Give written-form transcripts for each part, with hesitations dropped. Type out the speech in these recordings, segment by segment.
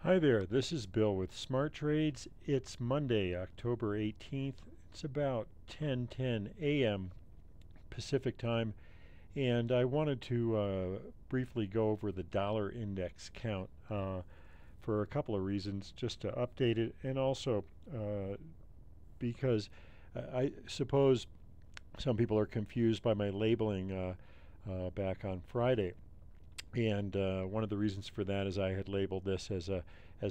Hi there, this is Bill with Smart Trades. It's Monday, October 18th. It's about 10:10 a.m. Pacific time, and I wanted to briefly go over the dollar index count for a couple of reasons, just to update it, and also because I suppose some people are confused by my labeling back on Friday. And one of the reasons for that is I had labeled this as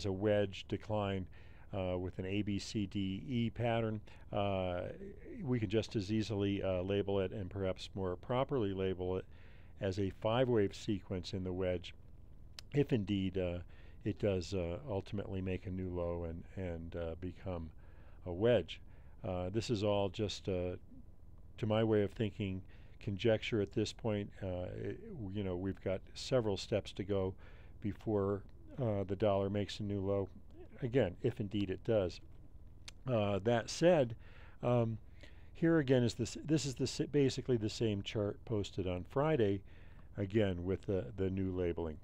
a wedge decline with an A, B, C, D, E pattern. We could just as easily label it, and perhaps more properly label it, as a five-wave sequence in the wedge, if indeed it does ultimately make a new low and become a wedge. This is all just, to my way of thinking, conjecture at this point. We've got several steps to go before the dollar makes a new low. Again, if indeed it does. That said, here again is this. This is basically the same chart posted on Friday, again with the new labeling,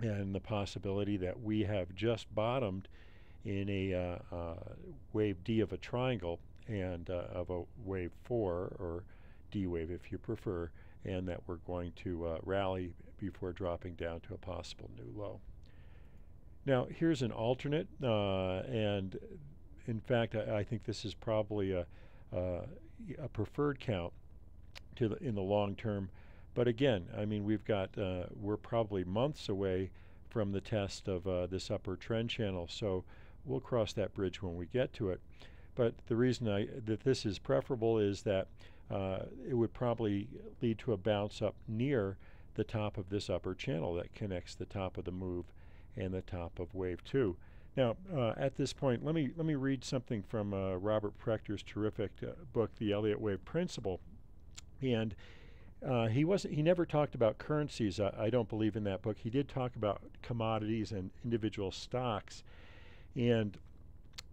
and the possibility that we have just bottomed in a wave D of a triangle and of a wave 4, or D wave if you prefer, and that we're going to rally before dropping down to a possible new low. Now here's an alternate, and in fact I think this is probably a preferred count in the long term. But again, I mean, we're probably months away from the test of this upper trend channel, so we'll cross that bridge when we get to it. But the reason that this is preferable is that it would probably lead to a bounce up near the top of this upper channel that connects the top of the move and the top of wave 2. Now, at this point, let me read something from Robert Prechter's terrific book, The Elliott Wave Principle. And he never talked about currencies. I don't believe in that book. He did talk about commodities and individual stocks. And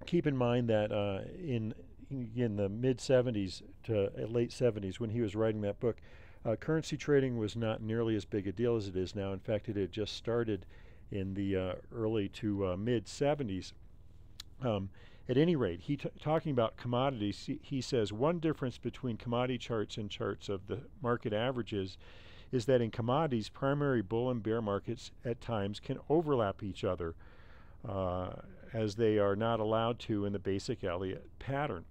keep in mind that in the mid 70s to late 70s, when he was writing that book, currency trading was not nearly as big a deal as it is now. In fact, it had just started in the early to mid 70s. At any rate, talking about commodities, he says one difference between commodity charts and charts of the market averages is that in commodities, primary bull and bear markets at times can overlap each other, as they are not allowed to in the basic Elliott pattern.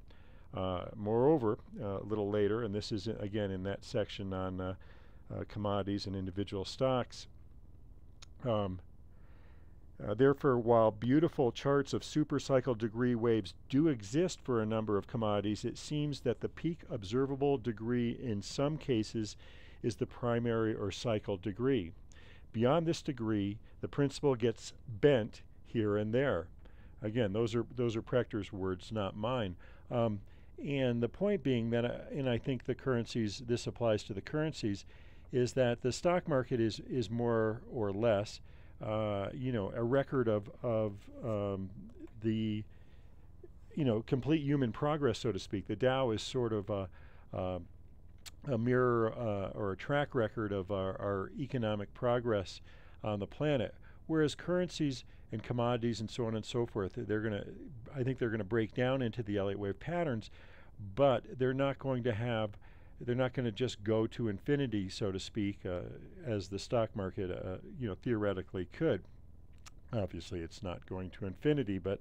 Moreover, a little later, and this is again in that section on commodities and individual stocks, therefore, while beautiful charts of supercycle degree waves do exist for a number of commodities, it seems that the peak observable degree in some cases is the primary or cycle degree. Beyond this degree, the principle gets bent here and there. Again, those are Prechter's words, not mine. And the point being that, and I think the currencies, this applies to the currencies, is that the stock market is more or less, a record of the, complete human progress, so to speak. The Dow is sort of a mirror or a track record of our economic progress on the planet. Whereas currencies and commodities and so on and so forth, I think they're gonna break down into the Elliott wave patterns, but they're not going to just go to infinity, so to speak, as the stock market, theoretically could. Obviously, it's not going to infinity, but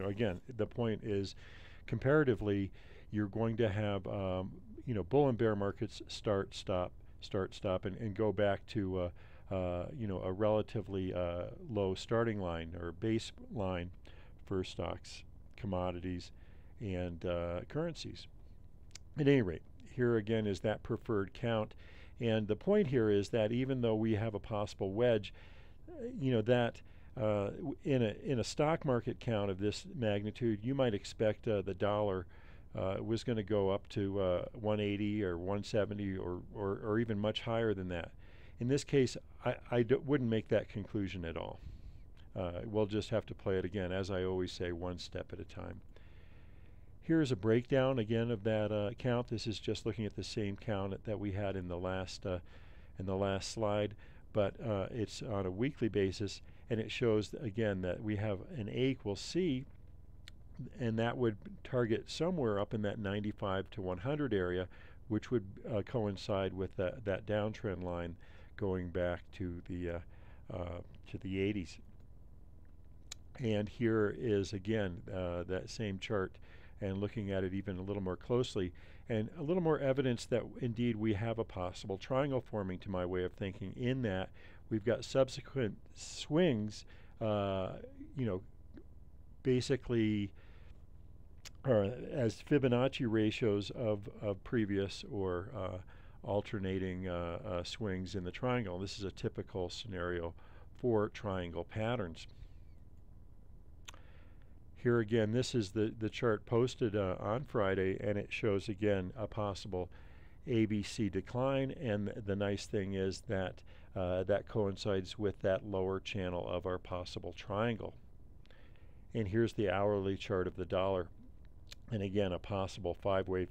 again, the point is, comparatively, you're going to have, bull and bear markets start, stop, and go back to, a relatively low starting line or base line for stocks, commodities, and currencies. At any rate, here again is that preferred count, and the point here is that even though we have a possible wedge, that in a stock market count of this magnitude, you might expect the dollar was going to go up to 180 or 170 or even much higher than that. In this case, I wouldn't make that conclusion at all. We'll just have to play it again, as I always say, one step at a time. Here's a breakdown again of that count. This is just looking at the same count that we had in the last slide. but it's on a weekly basis, and it shows again that we have an A equals C, and that would target somewhere up in that 95 to 100 area, which would coincide with that downtrend line going back to the 80s. And here is again that same chart, and looking at it even a little more closely, and a little more evidence that indeed we have a possible triangle forming, to my way of thinking, in that we've got subsequent swings, basically as Fibonacci ratios of previous or alternating swings in the triangle. This is a typical scenario for triangle patterns. Here again, this is the chart posted on Friday, and it shows again a possible ABC decline, and the nice thing is that that coincides with that lower channel of our possible triangle. And here's the hourly chart of the dollar, and again a possible 5-wave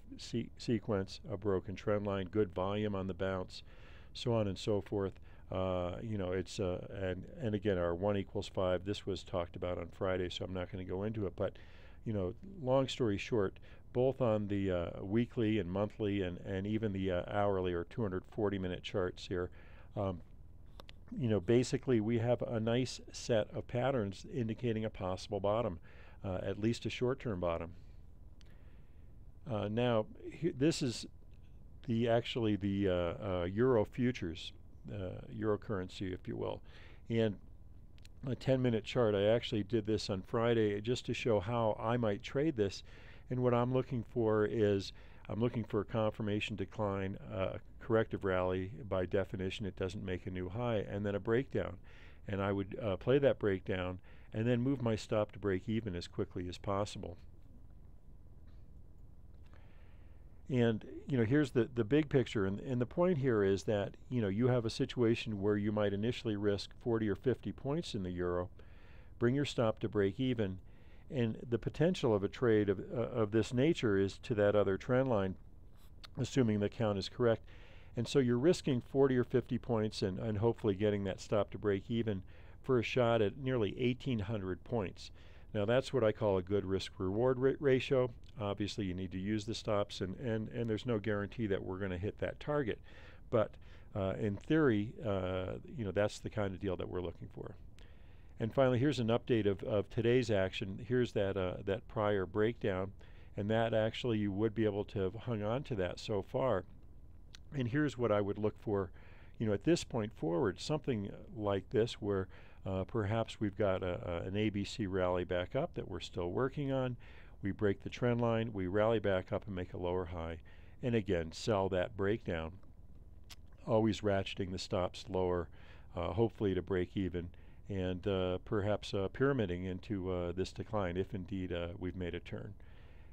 sequence, a broken trend line, good volume on the bounce, so on and so forth. It's and again our 1 equals 5. This was talked about on Friday, so I'm not going to go into it. But long story short, both on the weekly and monthly and even the hourly or 240-minute charts here, basically we have a nice set of patterns indicating a possible bottom, at least a short-term bottom. Now, this is actually the euro futures, euro currency, if you will, and a 10-minute chart. I actually did this on Friday just to show how I might trade this, and what I'm looking for is I'm looking for a confirmation decline, corrective rally. By definition, it doesn't make a new high, and then a breakdown, and I would play that breakdown and then move my stop to break even as quickly as possible. And here's the big picture, and the point here is that you have a situation where you might initially risk 40 or 50 points in the euro, bring your stop to break even, and the potential of a trade of this nature is to that other trend line, assuming the count is correct. And so you're risking 40 or 50 points and hopefully getting that stop to break even for a shot at nearly 1,800 points. Now that's what I call a good risk-reward ratio. Obviously you need to use the stops, and there's no guarantee that we're going to hit that target. But in theory, that's the kind of deal that we're looking for. And finally, here's an update of today's action. Here's that prior breakdown, and that actually you would be able to have hung on to that so far. And here's what I would look for, at this point forward, something like this where perhaps we've got an ABC rally back up that we're still working on. We break the trend line, we rally back up and make a lower high, and again sell that breakdown, always ratcheting the stops lower, hopefully to break even, and perhaps pyramiding into this decline if indeed we've made a turn.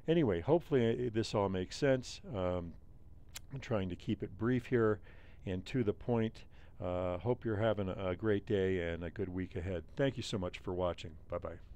Anyway, hopefully this all makes sense. I'm trying to keep it brief here and to the point. Hope you're having a great day and a good week ahead. Thank you so much for watching. Bye-bye.